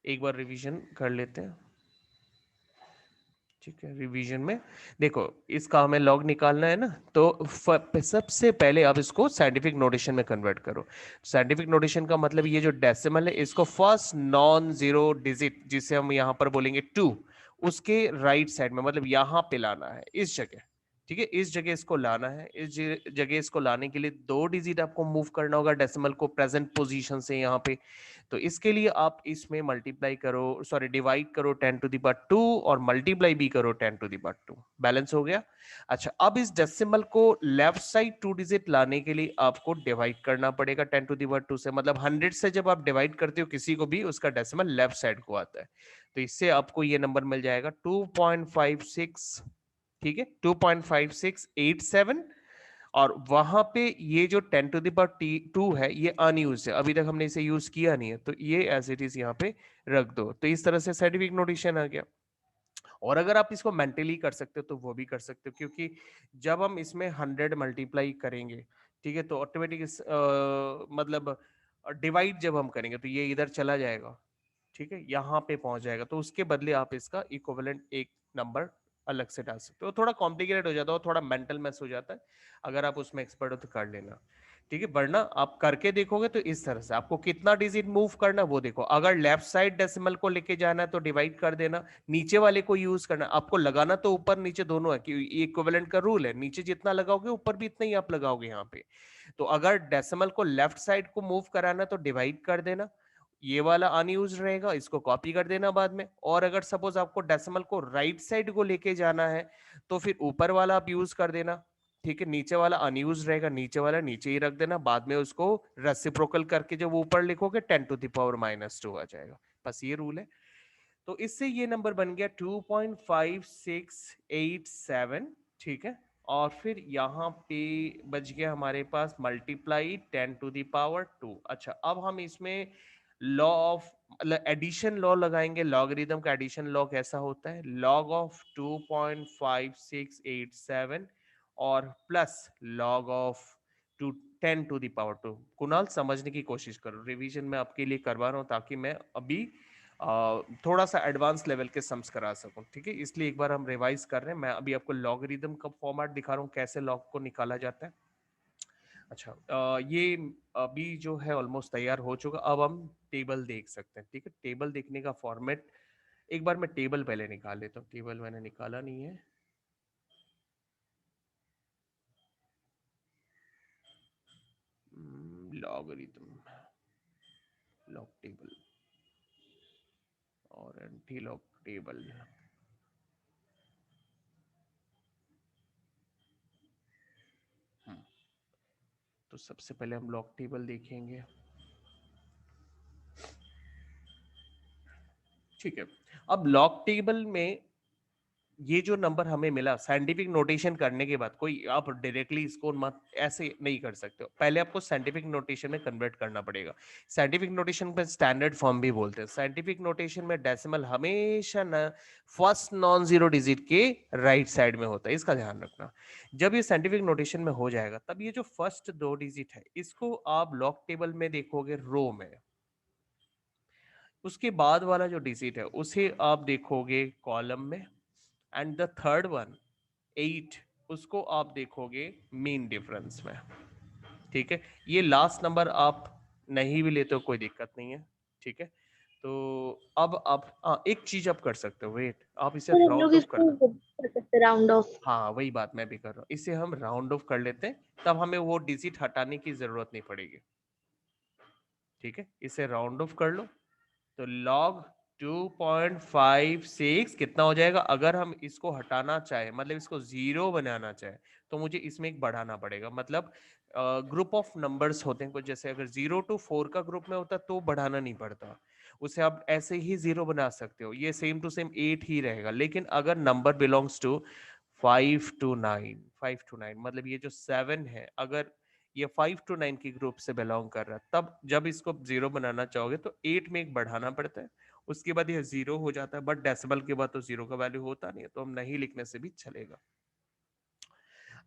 एक बार रिवीजन कर लेते हैं। ठीक है, रिवीजन में देखो, इसका हमें लॉग निकालना है ना, तो सबसे पहले आप इसको साइंटिफिक नोटेशन में कन्वर्ट करो। साइंटिफिक नोटेशन का मतलब ये जो डेसिमल है, इसको फर्स्ट नॉन जीरो डिजिट जिसे हम यहां पर बोलेंगे 2, उसके राइट साइड में, मतलब यहां पे लाना है, इस जगह। ठीक है, इस जगह इसको लाना है। इस जगह इसको लाने के लिए 2 डिजिट आपको मूव करना होगा डेसिमल को प्रेजेंट पोजीशन से यहाँ पे। तो इसके लिए आप इसमें मल्टीप्लाई करो, सॉरी डिवाइड करो 10⁻², और मल्टीप्लाई भी करो 10⁻²। बैलेंस हो गया। अच्छा, अब इस डेसिमल को लेफ्ट साइड 2 डिजिट लाने के लिए आपको डिवाइड करना पड़ेगा 10⁻², से मतलब 100 से जब आप डिवाइड करते हो किसी को भी, उसका डेसिमल लेफ्ट साइड को आता है। तो इससे आपको ये नंबर मिल जाएगा 2.56। ठीक है, 2.5687। और वहां पे ये जो 10⁻², है ये अनयूज है, अभी तक हमने इसे यूज किया नहीं है, तो ये एज इट इज यहाँ पे रख दो। तो इस तरह से साइंटिफिक नोटेशन आ गया। और अगर आप इसको मेंटली कर सकते हो तो वो भी कर सकते हो, क्योंकि जब हम इसमें 100 मल्टीप्लाई करेंगे, ठीक है, तो ऑटोमेटिक मतलब डिवाइड जब हम करेंगे तो ये इधर चला जाएगा। ठीक है, यहाँ पे पहुंच जाएगा, तो उसके बदले आप इसका इक्विवेलेंट एक नंबर अलग से डाल सकते हो। थोड़ा कॉम्प्लिकेटेड हो जाता है, थोड़ा मेंटल मैथ्स हो जाता है, अगर आप उसमें एक्सपर्ट हो तो कर लेना। ठीक है, वरना आप करके देखोगे तो इस तरह से आपको कितना डिजिट मूव करना वो देखो। अगर लेफ्ट साइड डेसिमल को लेके जाना है तो डिवाइड कर देना, नीचे वाले को यूज करना। आपको लगाना तो ऊपर नीचे दोनों है, कि इक्विवेलेंट का रूल है, नीचे जितना लगाओगे ऊपर भी इतना ही आप लगाओगे यहाँ पे। तो अगर डेसिमल को लेफ्ट साइड को मूव कराना तो डिवाइड कर देना, ये वाला अनयूज रहेगा, इसको कॉपी कर देना बाद में। और अगर सपोज आपको डेसिमल को राइट साइड को लेके जाना है तो फिर ऊपर वाला आप यूज कर देना। ठीक है, नीचे वाला अनयूज रहेगा, नीचे वाला नीचे ही रख देना, बाद में उसको रेसिप्रोकल करके जब ऊपर लिखोगे 10⁻²² आ जाएगा। बस ये रूल है। तो इससे ये नंबर बन गया 2.5687। ठीक है, और फिर यहाँ पे बच गया हमारे पास मल्टीप्लाई 10⁻²। अच्छा, अब हम इसमें लॉ ऑफ मतलब एडिशन लॉ लगाएंगे। लॉगरिथम का एडिशन लॉ कैसा होता है? लॉग ऑफ 2.5687 और प्लस लॉग ऑफ 10⁻²। कुणाल समझने की कोशिश करो, रिवीजन में आपके लिए करवा रहा हूँ ताकि मैं अभी थोड़ा सा एडवांस लेवल के सम्स करा सकूं। ठीक है, इसलिए एक बार हम रिवाइज कर रहे हैं। मैं अभी आपको लॉगरिथम का फॉर्मेट दिखा रहा हूँ, कैसे लॉग को निकाला जाता है। अच्छा, ये अभी जो है ऑलमोस्ट तैयार हो चुका। अब हम टेबल देख सकते हैं। ठीक है, टेबल देखने का फॉर्मेट, एक बार मैं टेबल पहले निकाल लेता हूँ। टेबल मैंने निकाला नहीं है। लॉगरिथम, लॉग टेबल और एंटी लॉग टेबल। तो सबसे पहले हम लॉग टेबल देखेंगे। ठीक है, अब लॉग टेबल में ये जो नंबर हमें मिला, साइंटिफिक नोटेशन करने के बाद, कोई आप डायरेक्टली इसको मत ऐसे नहीं कर सकते हो, पहले आपको साइंटिफिक नोटेशन में कन्वर्ट करना पड़ेगा। साइंटिफिक नोटेशन पे स्टैंडर्ड फॉर्म भी बोलते हैं। साइंटिफिक नोटेशन में डेसिमल हमेशा न फर्स्ट नॉन जीरो डिजिट के राइट साइड में होता है, इसका ध्यान रखना। जब ये साइंटिफिक नोटेशन में हो जाएगा तब ये जो फर्स्ट 2 डिजिट है इसको आप लॉग टेबल में देखोगे रो में, उसके बाद वाला जो डिजिट है उसे आप देखोगे कॉलम में, एंड द थर्ड वन 8 उसको आप देखोगे मीन डिफरेंस में। ठीक है, ये लास्ट नंबर आप नहीं भी लेते हो कोई दिक्कत नहीं है। ठीक है, तो अब आप एक चीज आप कर सकते हो, वेट, आप इसे फिर हम लोग राउंड ऑफ कर इसको दो। कर सकते राउंड ऑफ। हाँ, वही बात मैं भी कर रहा हूँ, इसे हम राउंड ऑफ कर लेते हैं, तब हमें वो डिजिट हटाने की जरूरत नहीं पड़ेगी। ठीक है, इसे राउंड ऑफ कर लो, तो लॉग 2.56 कितना हो जाएगा? अगर हम इसको हटाना चाहे, मतलब इसको जीरो बनाना चाहे, तो मुझे इसमें एक बढ़ाना पड़ेगा। मतलब ग्रुप ऑफ नंबर्स होते हैं कुछ, जैसे अगर 0 to 4 का ग्रुप में होता तो बढ़ाना नहीं पड़ता, उसे आप ऐसे ही जीरो बना सकते हो, ये सेम टू सेम 8 ही रहेगा। लेकिन अगर नंबर बिलोंग्स टू 5 to 9, मतलब ये जो 7 है, अगर ये 5 to 9 की ग्रुप से बिलोंग कर रहा है, तब जब इसको जीरो बनाना चाहोगे तो 8 में एक बढ़ाना पड़ता है, उसके बाद ये जीरो हो जाता है। बट डेसिमल के बाद तो जीरो का वैल्यू होता नहीं है, तो हम नहीं लिखने से भी चलेगा।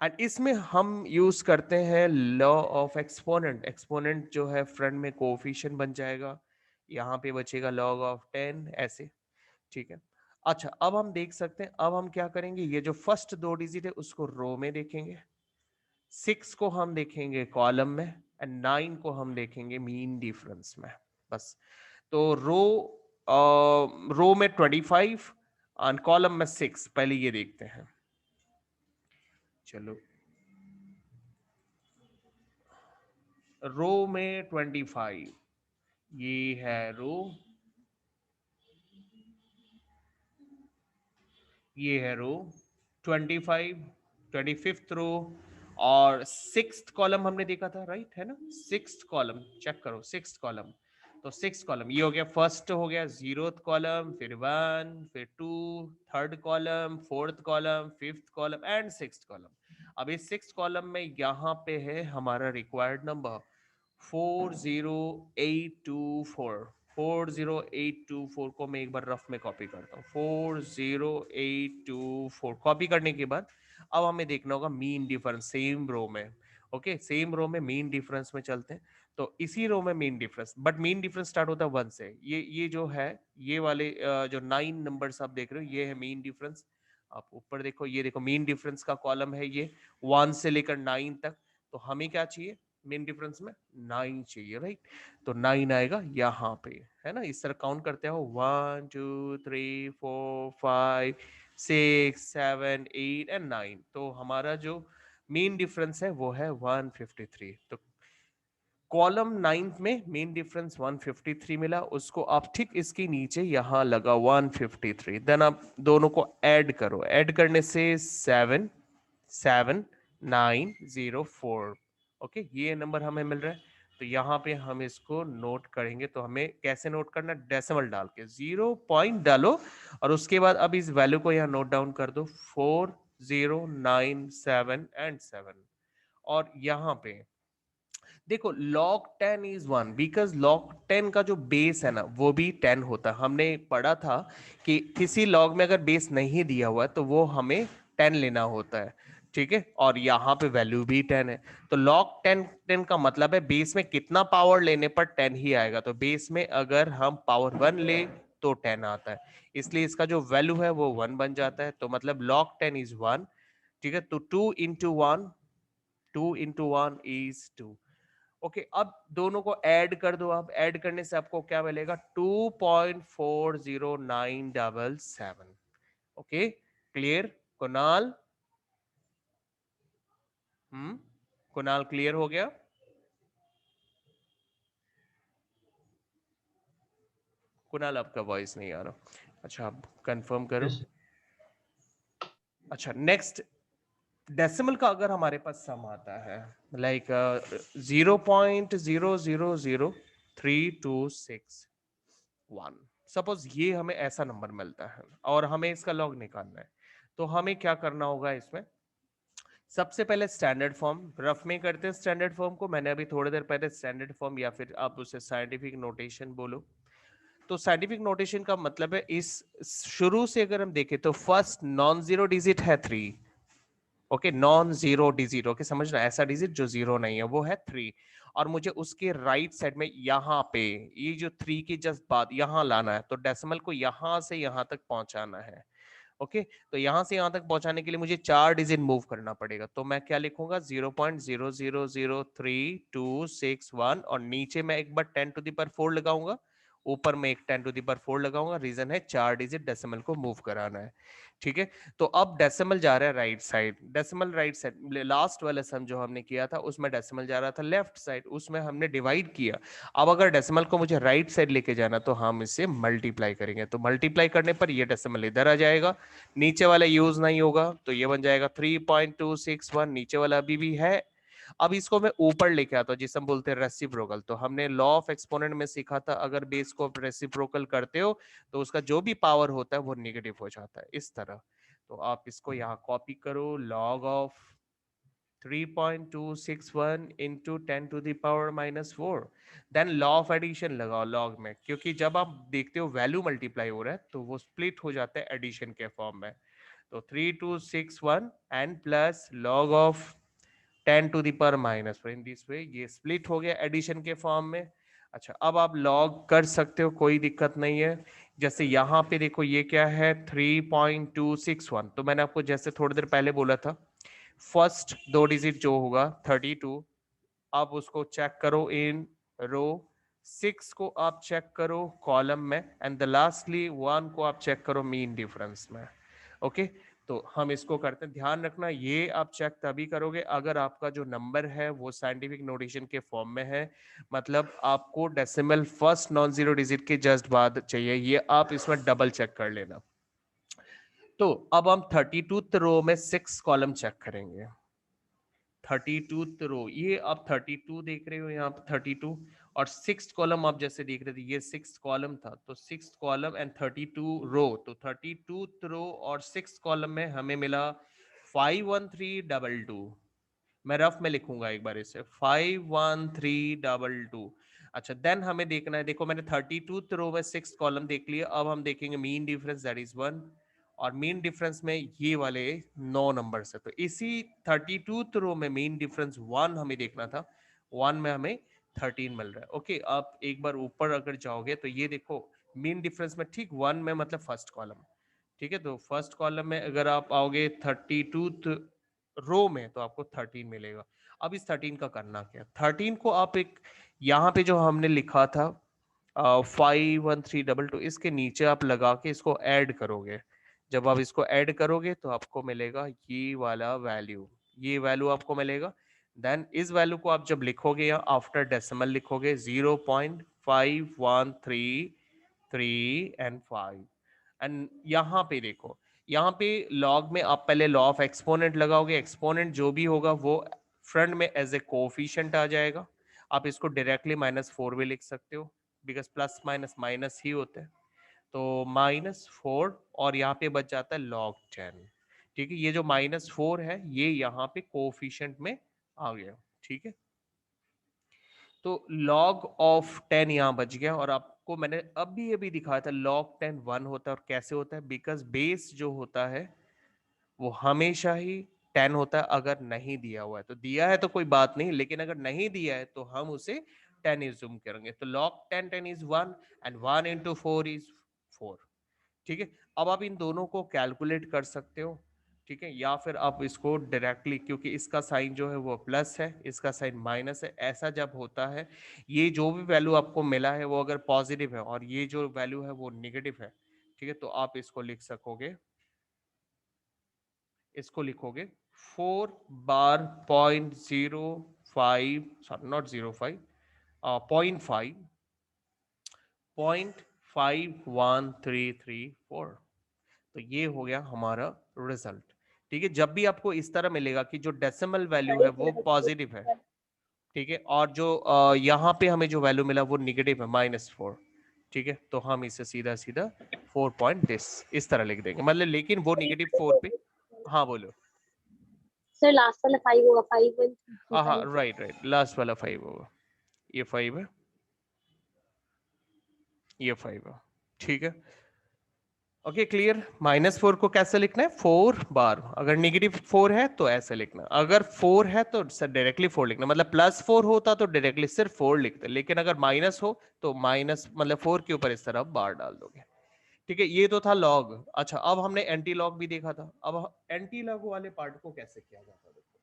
एंड इसमें हम यूज करते हैं लॉ ऑफ एक्सपोनेंट। एक्सपोनेंट जो है फ्रंट में कोफिशिएंट बन जाएगा, यहाँ पे बचेगा log of 10 ऐसे, ठीक है। अच्छा, अब हम देख सकते हैं, अब हम क्या करेंगे, ये जो फर्स्ट दो डिजिट है उसको रो में देखेंगे, 6 को हम देखेंगे कॉलम में, एंड 9 को हम देखेंगे मीन डिफरेंस में। बस। तो रो में 25 और कॉलम में 6, पहले ये देखते हैं। चलो, रो में 25, ये है रो, ये है रो 25, 25th रो, और सिक्स्थ कॉलम हमने देखा था, राइट है ना, सिक्स्थ कॉलम चेक करो, सिक्स्थ कॉलम, तो सिक्स कॉलम ये हो गया, फर्स्ट हो गया, जीरोथ कॉलम, फिर 1, फिर 2, third column, fourth column, fifth column and sixth column. अब इस सिक्स्थ कॉलम में यहाँ पे है हमारा रिक्वायर्ड नंबर 40824। 40824 को मैं एक बार रफ में कॉपी करता हूँ। 40824 कॉपी करने के बाद अब हमें देखना होगा मीन डिफरेंस सेम रो में। ओके, सेम रो में मीन डिफरेंस में चलते हैं। तो इसी रो में mean difference, but mean difference start होता है 1 से। ये जो है, ये वाले जो 9 नंबर्स आप देख रहे हो, ये है मीन डिफरेंस। आप ऊपर देखो, ये देखो मीन डिफरेंस का कॉलम है ये, 1 से लेकर 9 तक। तो हमें क्या चाहिए, मीन डिफरेंस में 9 चाहिए, राइट। तो 9 आएगा यहाँ पे, है ना। इस तरह काउंट करते हो, 1 2 3 4 5 6 7 8 एंड 9। तो हमारा जो मीन डिफरेंस है वो है 153। तो कॉलम 9th में मेन डिफरेंस 153 मिला, उसको आप ठीक इसके नीचे यहां लगा 153, देन आप दोनों को ऐड करो, ऐड करने से 77904। ओके, ये नंबर हमें मिल रहा है। तो यहाँ पे हम इसको नोट करेंगे, तो हमें कैसे नोट करना, डेसिमल डाल के 0 डालो, और उसके बाद अब इस वैल्यू को यहाँ नोट डाउन कर दो, 4097 एंड 7। और यहाँ पे देखो log 10 इज 1, बिकॉज log 10 का जो बेस है ना वो भी 10 होता है। हमने पढ़ा था कि किसी log में अगर बेस नहीं दिया हुआ है तो वो हमें 10 लेना होता है, ठीक है। और यहाँ पे वैल्यू भी 10 है। तो log 10 10 का मतलब है बेस में कितना पावर लेने पर 10 ही आएगा। तो बेस में अगर हम पावर 1 ले तो 10 आता है, इसलिए इसका जो वैल्यू है वो 1 बन जाता है। तो मतलब log 10 इज 1, ठीक है। तो 2 इंटू 1 इज 2। ओके, अब दोनों को ऐड कर दो। आप ऐड करने से आपको क्या मिलेगा, 2.40977। Okay, clear Kunal? Kunal clear हो गया? कुणाल आपका वॉइस नहीं आ रहा। अच्छा, आप कंफर्म करो। यस। अच्छा, नेक्स्ट डेसिमल का अगर हमारे पास सम आता है, लाइक 0.0003261, सपोज ये हमें ऐसा नंबर मिलता है और हमें इसका लॉग निकालना है, तो हमें क्या करना होगा इसमें, सबसे पहले स्टैंडर्ड फॉर्म रफ में करते हैं। स्टैंडर्ड फॉर्म को मैंने अभी थोड़ी देर पहले स्टैंडर्ड फॉर्म या फिर आप उसे साइंटिफिक नोटेशन बोलो। तो साइंटिफिक नोटेशन का मतलब है, इस शुरू से अगर हम देखें तो फर्स्ट नॉन जीरो डिजिट है 3। Okay, non zero digit, okay समझना, ऐसा डिजिट जो जीरो नहीं है वो है 3। और मुझे उसके राइट साइड में यहाँ पे ये जो 3 की जस्ट बाद यहाँ लाना है, तो डेसिमल को यहाँ से यहाँ तक पहुंचाना है। ओके, तो यहां से यहां तक पहुंचाने के लिए मुझे 4 डिजिट मूव करना पड़ेगा। तो मैं क्या लिखूंगा, 0.0003261, और नीचे मैं एक बार 10⁴ लगाऊंगा, ऊपर में एक 10⁴ लगाऊंगा। रीजन है 4 डिजिट डेसिमल को मूव कराना है, ठीक है। तो अब डेसिमल जा रहा है right side, decimal right side, last वाला सम जो हमने किया था उसमें डेसिमल जा रहा था लेफ्ट साइड, उसमें हमने डिवाइड किया। अब अगर डेसिमल को मुझे राइट साइड लेके जाना तो हम इसे मल्टीप्लाई करेंगे। तो मल्टीप्लाई करने पर ये डेसिमल इधर आ जाएगा, नीचे वाला यूज नहीं होगा, तो ये बन जाएगा 3.261। नीचे वाला अभी भी है। अब इसको मैं ऊपर लेके आता हूँ, जिसे हम बोलते हैं रेसिप्रोकल। तो हमने लॉ ऑफ एक्सपोनेंट में सीखा था, अगर बेस को रेसिप्रोकल करते हो तो उसका जो भी पावर होता है वो निगेटिव हो जाता है, इस तरह। तो आप इसको यहाँ कॉपी करो, log of 3.261 into 10⁻⁻⁴। Then law of addition लगाओ लॉग में, क्योंकि जब आप देखते हो वैल्यू मल्टीप्लाई हो रहा है तो वो स्प्लिट हो जाता है एडिशन के फॉर्म में। तो 3261 and plus log of 10⁻⁻⁴, in this way ये स्प्लिट हो गया एडिशन के फॉर्म में। अच्छा, अब आप लॉग कर सकते हो, कोई दिक्कत नहीं है। जैसे यहाँ पे देखो ये क्या है 3.261, तो मैंने आपको जैसे थोड़ी देर पहले बोला था फर्स्ट दो डिजिट जो होगा 32, आप उसको चेक करो इन रो, 6 को आप चेक करो कॉलम में, एंड द लास्टली 1 को आप चेक करो मीन डिफरेंस में। ओके, तो हम इसको करते हैं। ध्यान रखना ये आप चेक तभी करोगे अगर आपका जो नंबर है वो साइंटिफिक नोटेशन के फॉर्म में है, मतलब आपको decimal first non zero digit के जस्ट बाद चाहिए, ये आप इसमें डबल चेक कर लेना। तो अब हम 32th रो में 6 कॉलम चेक करेंगे। 32th रो, ये आप 32 देख रहे हो यहाँ पे 32, और 6th कॉलम आप जैसे देख रहे थे ये 6th कॉलम था, तो 6th कॉलम एंड 32 रो, तो 32th रो और 6th कॉलम में हमें मिला 51322। मैं रफ में लिखूंगा एक बार इसे 51322। अच्छा, देन हमें देखना है, देखो मैंने 32th रो में 6th कॉलम देख लिया, अब हम देखेंगे मीन डिफरेंस दैट इज 1, और मीन डिफरेंस में ये वाले 9 नंबर है, तो इसी 32th रो में मीन डिफरेंस 1 हमें देखना था, 1 में हमें 13 मिल रहा है। ओके, आप एक बार ऊपर अगर जाओगे तो ये देखो मीन डिफरेंस में ठीक 1 में मतलब फर्स्ट कॉलम, ठीक है, तो फर्स्ट कॉलम में अगर आप आओगे 32th रो में तो आपको 13 मिलेगा। अब इस 13 का करना क्या, 13 को आप एक यहाँ पे जो हमने लिखा था 51322, इसके नीचे आप लगा के इसको ऐड करोगे। जब आप इसको ऐड करोगे तो आपको मिलेगा ये वाला वैल्यू, ये वैल्यू आपको मिलेगा। देन इस वैल्यू को आप जब लिखोगे या आफ्टर डेसिमल लिखोगे 0.5133 एंड 5, एंड यहाँ पे देखो, यहाँ पे लॉग में आप पहले लॉ ऑफ एक्सपोनेंट लगाओगे, एक्सपोनेंट जो भी होगा वो फ्रंट में एज ए कोफिशिएंट आ जाएगा। आप इसको डायरेक्टली -4 भी लिख सकते हो, बिकॉज प्लस माइनस माइनस ही होते हैं, तो -4, और यहाँ पे बच जाता है log 10। ठीक है, ये जो -4 है ये यहाँ पे कोफिशिएंट में आ गया। ठीक है, तो log ऑफ 10 यहाँ बच गया, और आपको मैंने अभी अभी दिखाया था log 10 1 होता है, और कैसे होता है, बिकॉज बेस जो होता है वो हमेशा ही 10 होता है अगर नहीं दिया हुआ है, तो दिया है तो कोई बात नहीं, लेकिन अगर नहीं दिया है तो हम उसे 10 इज्यूम करेंगे, तो log 10 10 is 1, and 1 into 4 is 4। ठीक है, अब आप इन दोनों को कैलकुलेट कर सकते हो, ठीक है, या फिर आप इसको डायरेक्टली, क्योंकि इसका साइन जो है वो प्लस है, इसका साइन माइनस है, ऐसा जब होता है, ये जो भी वैल्यू आपको मिला है वो अगर पॉजिटिव है और ये जो वैल्यू है वो निगेटिव है, ठीक है, तो आप इसको लिख सकोगे, इसको लिखोगे 4 बार 0.05, सॉरी नॉट 05, 0.5, 0.5133 4, तो ये हो गया हमारा रिजल्ट। ठीक है, जब भी आपको इस तरह मिलेगा कि जो डेसिमल वैल्यू है वो पॉजिटिव है, ठीक है, और जो यहाँ पे हमें जो वैल्यू मिला वो निगेटिव है -4, ठीक है, तो हम इसे सीधा सीधा 4 पॉइंट इस तरह लिख देंगे, मतलब लेकिन वो -4 पे। हाँ बोलो। सर लास्ट वाला 5 होगा, 5 1 हाँ हाँ, 5। राइट राइट, लास्ट वाला 5 होगा, ये 5 है, ये 5 है। ठीक है, ओके क्लियर। -4 को कैसे लिखना है, 4 बार, अगर -4 है तो ऐसे लिखना, अगर 4 है तो सर डायरेक्टली 4 लिखना, मतलब +4 होता तो डायरेक्टली सिर्फ 4 लिखते, लेकिन अगर माइनस हो तो माइनस मतलब 4 के ऊपर इस तरह बार डाल दोगे। ठीक है, ये तो था लॉग। अच्छा, अब हमने एंटी लॉग भी देखा था, अब एंटी लॉग वाले पार्ट को कैसे किया जाता है, देखो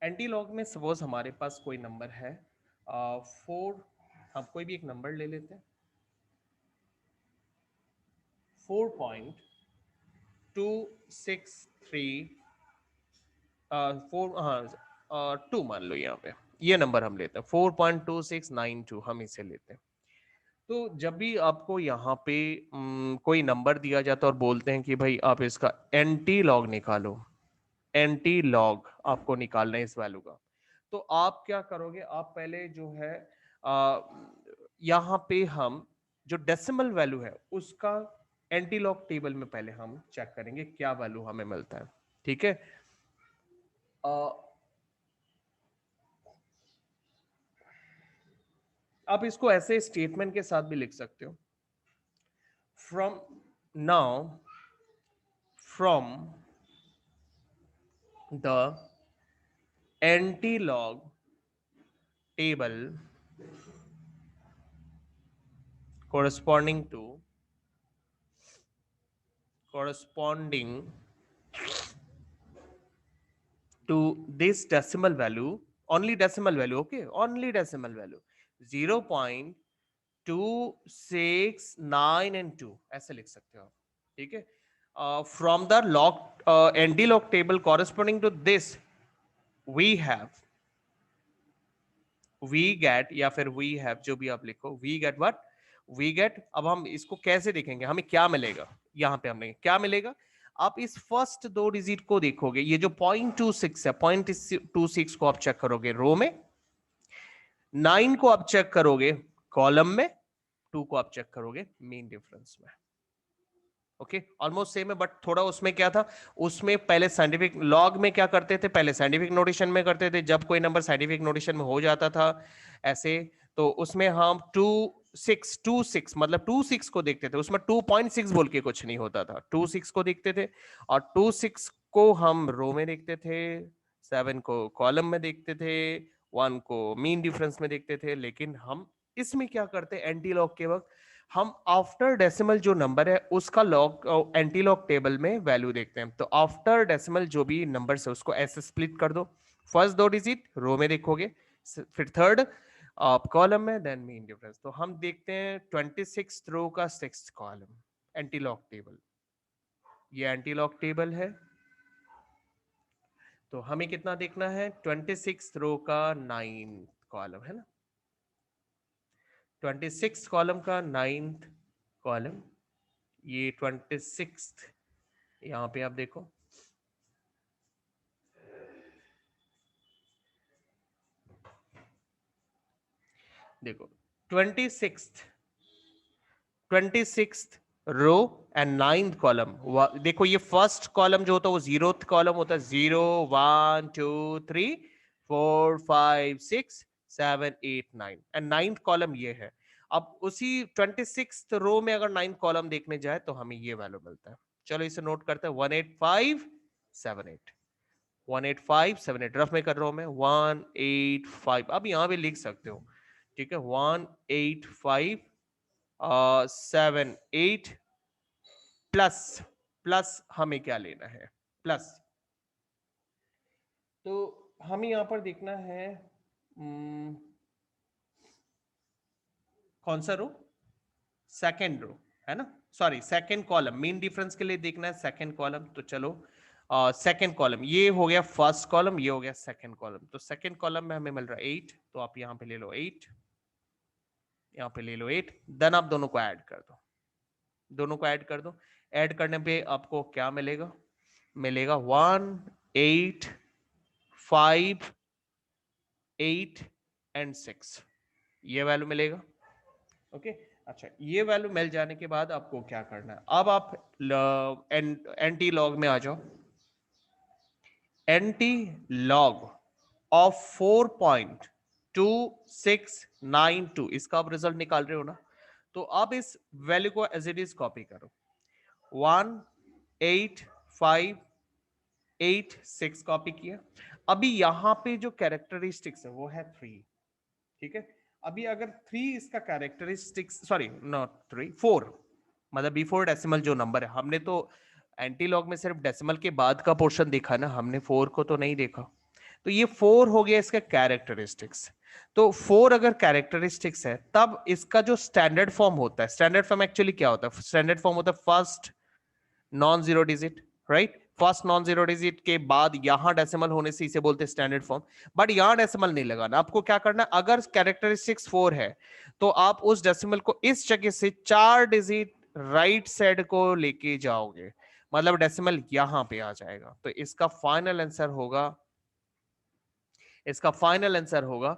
एंटी लॉग में सपोज हमारे पास कोई नंबर है 4, हम कोई भी एक नंबर ले लेते हैं 4.263 4, हाँ 2 मान लो, यहाँ पे ये नंबर हम लेते हैं 4.2692, हम इसे लेते हैं। तो जब भी आपको यहाँ पे कोई नंबर दिया जाता है और बोलते हैं कि भाई आप इसका एंटी लॉग निकालो, एंटी लॉग आपको निकालना है इस वैल्यू का, तो आप क्या करोगे, आप पहले जो है आ, यहाँ पे हम जो डेसिमल वैल्यू है उसका एंटी लॉग टेबल में पहले हम चेक करेंगे क्या वैल्यू हमें मिलता है। ठीक है, आप इसको ऐसे स्टेटमेंट के साथ भी लिख सकते हो, from now from the anti log table corresponding to this decimal value, only decimal value, okay, only decimal value 0.269 and 2 ऐसे लिख सकते हो आप, ठीक है। From the log ND log table corresponding to this we get या फिर we have, जो भी आप लिखो, we get what, we get। अब हम इसको कैसे देखेंगे, हमें क्या मिलेगा, यहाँ पे हमें क्या मिलेगा। आप इस फर्स्ट दो डिजिट को देखोगे, ये जो 0.26 है, 0.26 को आप चेक करोगे रो में, 9 को आप चेक करोगे कॉलम में, 2 को आप चेक करोगे मीन डिफरेंस में। ओके, ऑलमोस्ट सेम है, बट थोड़ा उसमें क्या था, उसमें पहले साइंटिफिक लॉग में क्या करते थे, पहले साइंटिफिक नोटेशन में करते थे, जब कोई नंबर साइंटिफिक नोटेशन में हो जाता था ऐसे, तो उसमें हम 26 मतलब 26 को देखते थे, उसमें 2.6 बोल के कुछ नहीं होता था, 26 को देखते थे, और 26 को हम रो में देखते थे, 7 को कॉलम में देखते थे, 1 को मीन डिफरेंस में देखते थे। लेकिन हम इसमें क्या करते हैं, एंटी लॉग के वक्त हम आफ्टर डेसिमल जो नंबर है उसका लॉग एंटी लॉग टेबल में वैल्यू देखते हैं। तो आफ्टर डेसिमल जो भी नंबर है उसको ऐसे स्प्लिट कर दो, फर्स्ट दो डिजिट रो में देखोगे, फिर थर्ड आप कॉलम में, देन मीन डिफरेंस। तो हम देखते हैं 26 रो का 6th column anti log table, ये एंटी लॉग टेबल है। तो हमें कितना देखना है, 26 रो का 9th कॉलम है ना, 26 कॉलम का 9th कॉलम, ये 26 यहां पे आप देखो, देखो 26th row and 9th column. देखो ये फर्स्ट कॉलम जो होता है वो 0th कॉलम होता है, 0 1 2 3 4 5 6 7 8 9 एंड 9th कॉलम ये है। अब उसी 26th रो में अगर 9th कॉलम देखने जाए तो हमें ये वैल्यू मिलता है। चलो इसे नोट करते हैं, 18578, 18578 रफ में कर रहा हूं मैं, 185, अब यहां पे लिख सकते हो, ठीक है, 18578 प्लस, प्लस हमें क्या लेना है, प्लस। तो हमें यहां पर देखना है कौन सा रो, सेकेंड रो है ना, sorry second column, mean difference के लिए देखना है सेकेंड कॉलम। तो चलो सेकेंड कॉलम ये हो गया फर्स्ट कॉलम, ये हो गया सेकेंड कॉलम। तो सेकेंड कॉलम में हमें मिल रहा है 8, तो आप यहां पे ले लो 8, यहां पे ले लो 8, देन आप दोनों को ऐड कर दो, दोनों को ऐड कर दो। ऐड करने पे आपको क्या मिलेगा, मिलेगा 1 8 5 8 एंड 6, ये वैल्यू मिलेगा। ओके अच्छा, ये वैल्यू मिल जाने के बाद आपको क्या करना है, अब आप एंटी लॉग में आ जाओ। एंटी लॉग ऑफ 4.2692, इसका आप रिजल्ट निकाल रहे हो ना, तो आप इस वैल्यू को एज इट इज कॉपी करो, 18586 कॉपी किया। अभी यहां पे जो कैरेक्टरिस्टिक्स है वो है 3, ठीक है। अभी अगर 3 इसका कैरेक्टरिस्टिक्स, सॉरी नॉट 3, 4, मतलब बिफोर डेसिमल जो नंबर है, हमने तो एंटी लॉग में सिर्फ डेसिमल के बाद का पोर्शन देखा ना, हमने 4 को तो नहीं देखा। तो ये 4 हो गया इसका कैरेक्टरिस्टिक्स। तो 4 अगर कैरेक्टरिस्टिक्स है तब इसका जो स्टैंडर्ड फॉर्म होता है, स्टैंडर्ड फॉर्म एक्चुअली क्या होता है, स्टैंडर्ड फॉर्म होता है first non zero digit, right, first non zero digit के बाद यहां डेसिमल होने से इसे बोलते हैं स्टैंडर्ड फॉर्म। बट यहां डेसिमल नहीं लगाना, आपको क्या करना है, अगर कैरेक्टरिस्टिक्स 4 है तो आप उस डेसिमल को इस जगह से 4 डिजिट राइट साइड को लेके जाओगे, मतलब डेसिमल यहां पे आ जाएगा। तो इसका फाइनल आंसर होगा, इसका फाइनल आंसर होगा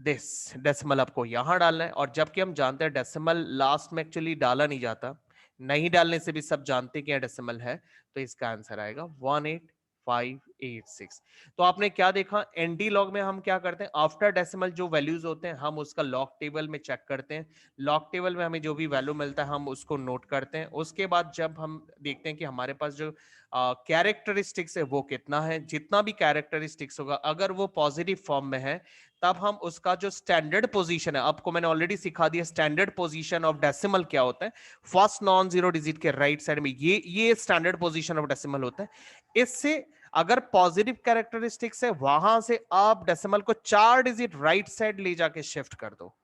दिस, डेसिमल आपको यहां डालना है। और जबकि हम जानते हैं डेसिमल लास्ट में एक्चुअली डाला नहीं जाता, नहीं डालने से भी सब जानते हैं कि डेसिमल है, तो इसका आंसर आएगा 18586। तो आपने क्या देखा, एनडी लॉग में हम क्या करते हैं, आफ्टर डेसिमल जो वैल्यूज होते हैं हम उसका लॉग टेबल में चेक करते हैं, लॉग टेबल में हमें जो भी वैल्यू मिलता है हम उसको नोट करते हैं। उसके बाद जब हम देखते हैं कि हमारे पास जो कैरेक्टरिस्टिक्स है वो कितना है, जितना भी कैरेक्टरिस्टिक्स होगा अगर वो पॉजिटिव फॉर्म में है तब हम उसका जो स्टैंडर्ड पोजीशन है, आपको मैंने ऑलरेडी सिखा दिया स्टैंडर्ड पोजीशन ऑफ डेसिमल क्या होता है, फर्स्ट नॉन जीरो डिजिट के राइट साइड में ये स्टैंडर्ड पोजीशन ऑफ डेसिमल होता है। इससे अगर पॉजिटिव कैरेक्टरिस्टिक्स है, वहां से आप डेसिमल को 4 डिजिट राइट साइड ले जाके शिफ्ट कर दो,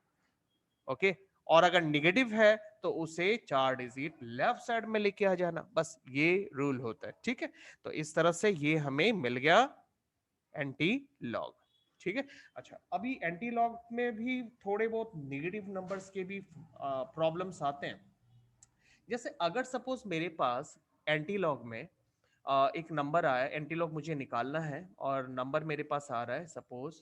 ओके। और अगर निगेटिव है तो उसे 4 डिजिट लेफ्ट साइड में लेके आ जाना, बस ये रूल होता है, ठीक है। तो इस तरह से ये हमें मिल गया एंटी लॉग, ठीक है। अच्छा, अभी एंटी लॉग में भी थोड़े बहुत नेगेटिव नंबर्स के भी प्रॉब्लम्स आते हैं। जैसे अगर सपोज मेरे पास एंटी लॉग में एक नंबर आया, एंटी लॉग मुझे निकालना है और नंबर मेरे पास आ रहा है सपोज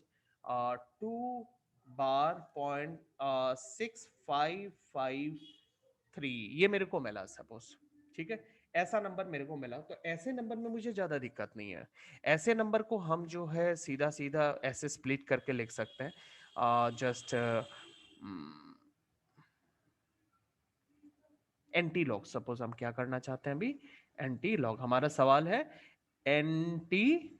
2 बार .6553, ये मेरे को मिला सपोज, ठीक है। ऐसा नंबर मेरे को मिला, तो ऐसे नंबर में मुझे ज्यादा दिक्कत नहीं है। ऐसे नंबर को हम जो है सीधा सीधा ऐसे स्प्लिट करके लिख सकते हैं, जस्ट एंटी लॉग। सपोज हम क्या करना चाहते हैं अभी, एंटी लॉग, हमारा सवाल है anti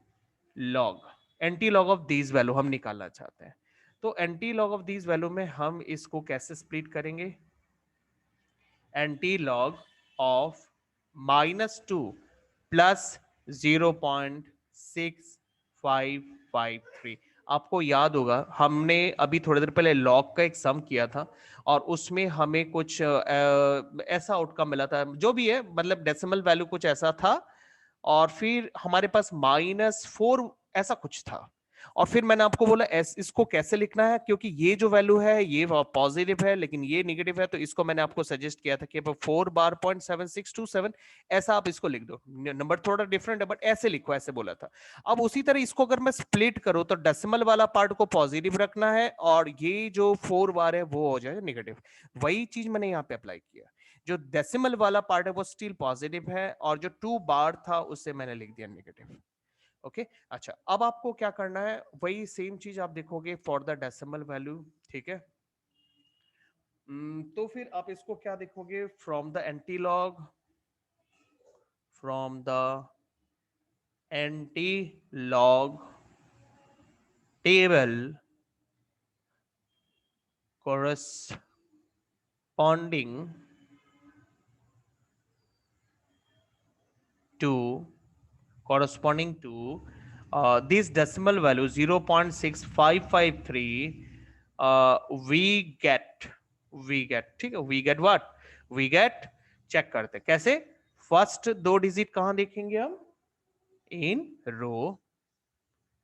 log, anti log of these value हम निकालना चाहते हैं। तो anti log of these value में हम इसको कैसे स्प्लिट करेंगे, एंटी लॉग ऑफ -2 प्लस 0.6553। आपको याद होगा हमने अभी थोड़ी देर पहले लॉग का एक सम किया था और उसमें हमें कुछ ऐसा आउटकम मिला था, जो भी है मतलब डेसिमल वैल्यू कुछ ऐसा था, और फिर हमारे पास -4 ऐसा कुछ था। और फिर मैंने आपको बोला इसको कैसे लिखना है, क्योंकि ये जो वैल्यू है ये पॉजिटिव है लेकिन ये नेगेटिव है, तो इसको मैंने आपको सजेस्ट किया था कि 4 बार .7627 ऐसा आप इसको लिख दो। नंबर थोड़ा डिफरेंट है बट ऐसे लिखो, ऐसे बोला था। अब उसी तरह इसको अगर मैं स्प्लिट करूं तो डेसिमल वाला पार्ट को पॉजिटिव रखना है और ये जो 4 बार है वो हो जाएगा नेगेटिव। वही चीज मैंने यहाँ पे अप्लाई किया, जो डेसिमल वाला पार्ट है वो स्टिल पॉजिटिव है और जो 2 बार था उससे मैंने लिख दिया नेगेटिव, ओके। अच्छा, अब आपको क्या करना है, वही सेम चीज आप देखोगे फॉर द डेसिमल वैल्यू, ठीक है। तो फिर आप इसको क्या देखोगे, from the anti log, from the anti log table corresponding to this decimal value 0.6553, we get, ठीक है, we get what, we get, check करते कैसे, फर्स्ट 2 डिजिट कहां देखेंगे हम, इन रो,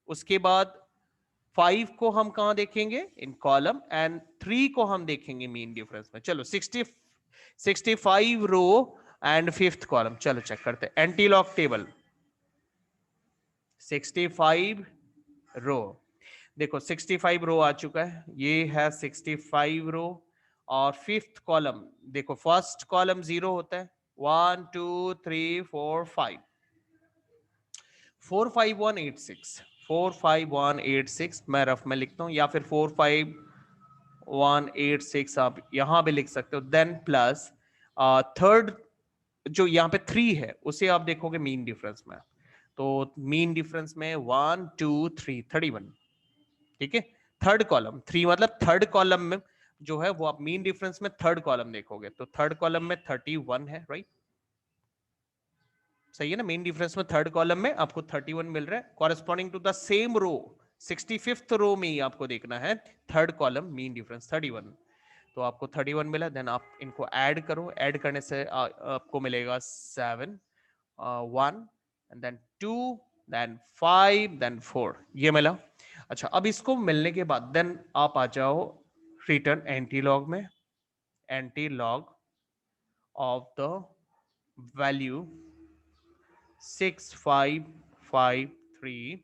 उसके बाद 5 को हम कहां देखेंगे, इन कॉलम, एंड 3 को हम देखेंगे मीन डिफरेंस में। चलो 65 रो एंड 5th कॉलम, चलो चेक करते, एंटी लॉग टेबल 65 रो, देखो 65 रो आ चुका है, ये है 65 रो, और 5th कॉलम देखो, फर्स्ट कॉलम 0 होता है, 1 2 3 4 5, 45186, 45186 मैं रफ में लिखता हूं, या फिर 45186 आप यहां भी लिख सकते हो, देन प्लस थर्ड जो यहाँ पे 3 है उसे आप देखोगे मीन डिफरेंस में, तो मीन डिफरेंस में 1 2 3 31, ठीक है। थर्ड कॉलम 3 मतलब थर्ड कॉलम में जो है वो आप मीन डिफरेंस में थर्ड कॉलम देखोगे, तो थर्ड कॉलम में 31 है, राइट, सही है ना। मेन डिफरेंस में थर्ड कॉलम में आपको 31 मिल रहा है, corresponding to the same row 65th row में ही आपको देखना है थर्ड कॉलम मीन डिफरेंस 31, तो आपको 31 मिला, देन आप इनको ऐड करो, ऐड करने से आपको मिलेगा 7 1 एंड देन 2 देन 5 देन 4, ये मिला। अच्छा, अब इसको मिलने के बाद देन आप आ जाओ रिटर्न एंटी लॉग में, anti log of the value 6553,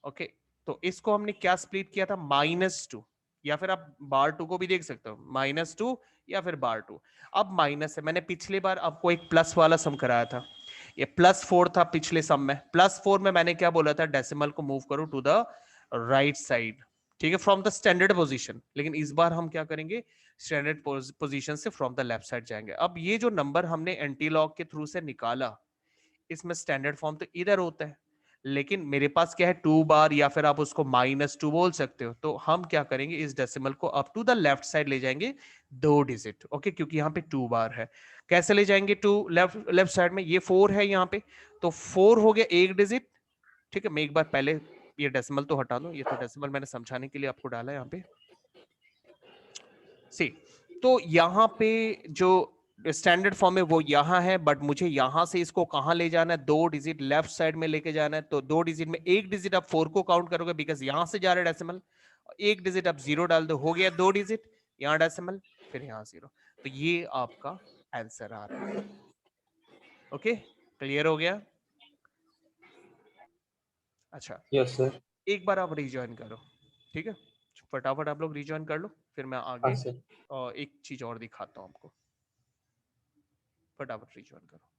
okay. तो इसको हमने क्या स्प्लिट किया था, -2, या फिर आप बार 2 को भी देख सकते हो, -2 या फिर बार 2। अब माइनस है, मैंने पिछली बार आपको एक प्लस वाला सम कराया था, ये +4 था पिछले सम में, +4 में मैंने क्या बोला था, डेसिमल को मूव करो टू द राइट साइड, ठीक है, फ्रॉम द स्टैंडर्ड पोजीशन। लेकिन इस बार हम क्या करेंगे, स्टैंडर्ड पोजीशन से फ्रॉम द लेफ्ट साइड जाएंगे। अब ये जो नंबर हमने एंटी लॉग के थ्रू से निकाला, इसमें स्टैंडर्ड फॉर्म तो इधर होता है, लेकिन मेरे पास क्या है 2 बार, या फिर आप उसको -2 बोल सकते हो। तो हम क्या करेंगे, इस डेसिमल को up to the left side ले जाएंगे 2 डिजिट। ओके, क्योंकि यहाँ पे 2 बार है। कैसे ले जाएंगे टू लेफ्ट साइड में, ये 4 है यहाँ पे, तो 4 हो गया 1 डिजिट। ठीक है, मैं एक बार पहले ये डेसिमल तो हटा दूं, ये तो डेसिमल मैंने समझाने के लिए आपको डाला है यहाँ पे। सी, तो यहाँ पे जो स्टैंडर्ड फॉर्म है वो यहाँ है, बट मुझे यहाँ से इसको कहाँ ले जाना है, 2 डिजिट लेफ्ट साइड में लेके जाना है। तो 2 डिजिट में 1 डिजिट आप 4 को काउंट करोगे, बिकॉज यहाँ से जा रहा है डेसिमल। 1 डिजिट आप 0 डाल दो, हो गया 2 डिजिट, यहाँ डेसिमल, फिर यहाँ 0। तो ये आपका आंसर आ रहा है। ओके, क्लियर हो गया? अच्छा, यस सर। एक बार आप रिज्वाइन करो, ठीक है, फटाफट आप लोग रिज्वाइन कर लो, फिर मैं हाँ आगे सर। एक चीज और दिखाता हूँ आपको। फटाफट रिज्वाइन करो।